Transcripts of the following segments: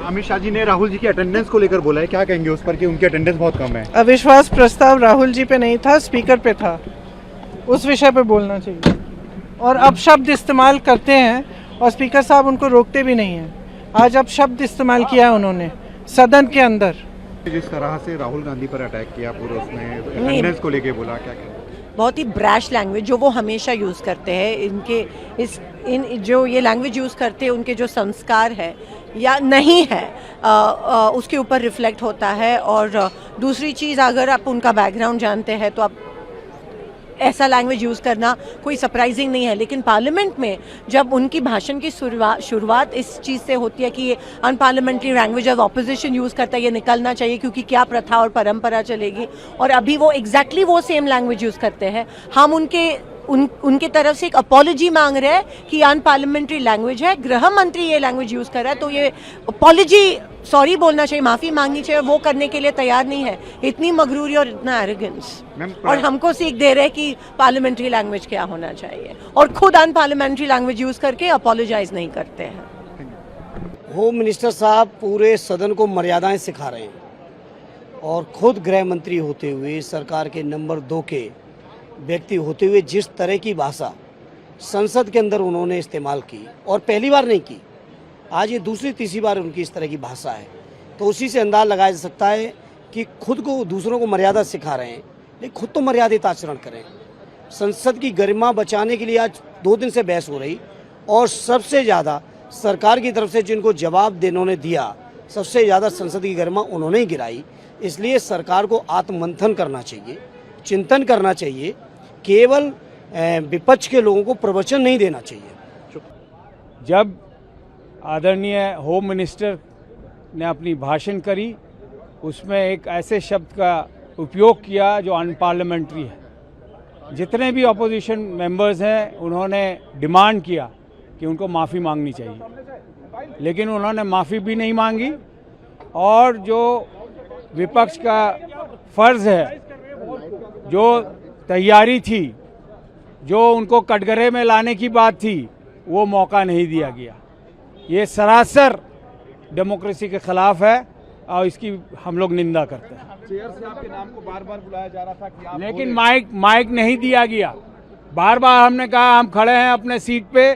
अमित शाह जी ने राहुल जी की अटेंडेंस को लेकर बोला है, क्या कहेंगे उस पर कि उनकी अटेंडेंस बहुत कम है? अविश्वास प्रस्ताव राहुल जी पे नहीं था, स्पीकर पे था, उस विषय पे बोलना चाहिए। और अब शब्द इस्तेमाल करते हैं और स्पीकर साहब उनको रोकते भी नहीं हैं। आज अब शब्द इस्तेमाल किया है उन्होंने सदन के अंदर। जिस तरह से राहुल गांधी पर अटैक किया पूरे, उसमें अटेंडेंस को लेके बोला, क्या कहेंगे? बहुत ही ब्रैश लैंग्वेज जो वो हमेशा यूज़ करते हैं। इनके जो ये लैंग्वेज यूज़ करते हैं, उनके जो संस्कार है या नहीं है उसके ऊपर रिफ्लेक्ट होता है। और दूसरी चीज़, अगर आप उनका बैकग्राउंड जानते हैं तो आप ऐसा लैंग्वेज यूज़ करना कोई सरप्राइजिंग नहीं है। लेकिन पार्लियामेंट में जब उनकी भाषण की शुरुआत इस चीज़ से होती है कि ये unparliamentary language of opposition use करता है, ये निकलना चाहिए क्योंकि क्या प्रथा और परंपरा चलेगी। और अभी वो एग्जैक्टली वो सेम लैंग्वेज यूज़ करते हैं। हम उनके तरफ से एक अपॉलॉजी मांग रहे हैं कि अनपार्लियामेंट्री लैंग्वेज है, गृह मंत्री ये लैंग्वेज यूज़ कर रहा है, तो ये अपॉलॉजी, सॉरी बोलना चाहिए, माफ़ी मांगनी चाहिए। वो करने के लिए तैयार नहीं है। इतनी मगरूरी और इतना एरोगेंस, और हमको सीख दे रहे हैं कि पार्लियामेंट्री लैंग्वेज क्या होना चाहिए, और खुद अनपार्लियामेंट्री लैंग्वेज यूज़ करके अपॉलोजाइज नहीं करते हैं। होम मिनिस्टर साहब पूरे सदन को मर्यादाएं सिखा रहे हैं और खुद गृह मंत्री होते हुए, सरकार के नंबर 2 के व्यक्ति होते हुए, जिस तरह की भाषा संसद के अंदर उन्होंने इस्तेमाल की, और पहली बार नहीं की, आज ये दूसरी तीसरी बार उनकी इस तरह की भाषा है, तो उसी से अंदाज लगाया जा सकता है कि खुद को, दूसरों को मर्यादा सिखा रहे हैं, लेकिन खुद तो मर्यादित आचरण करें। संसद की गरिमा बचाने के लिए आज 2 दिन से बहस हो रही, और सबसे ज़्यादा सरकार की तरफ से जिनको जवाब देने दिया, सबसे ज़्यादा संसद की गरिमा उन्होंने ही गिराई। इसलिए सरकार को आत्ममंथन करना चाहिए, चिंतन करना चाहिए, केवल विपक्ष के लोगों को प्रवचन नहीं देना चाहिए। जब आदरणीय होम मिनिस्टर ने अपनी भाषण करी, उसमें एक ऐसे शब्द का उपयोग किया जो अनपार्लियामेंट्री है। जितने भी अपोजिशन मेंबर्स हैं, उन्होंने डिमांड किया कि उनको माफ़ी मांगनी चाहिए, लेकिन उन्होंने माफ़ी भी नहीं मांगी। और जो विपक्ष का फ़र्ज़ है, जो तैयारी थी, जो उनको कटघरे में लाने की बात थी, वो मौका नहीं दिया गया। ये सरासर डेमोक्रेसी के खिलाफ है और इसकी हम लोग निंदा करते हैं। चेयर से आपके नाम को बार बार बुलाया जा रहा था कि आप, लेकिन माइक नहीं दिया गया। बार बार हमने कहा हम खड़े हैं अपने सीट पे,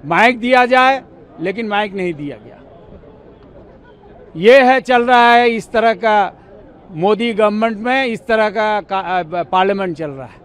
माइक दिया जाए, लेकिन माइक नहीं दिया गया। ये है, चल रहा है इस तरह का, मोदी गवर्नमेंट में इस तरह का पार्लियामेंट चल रहा है।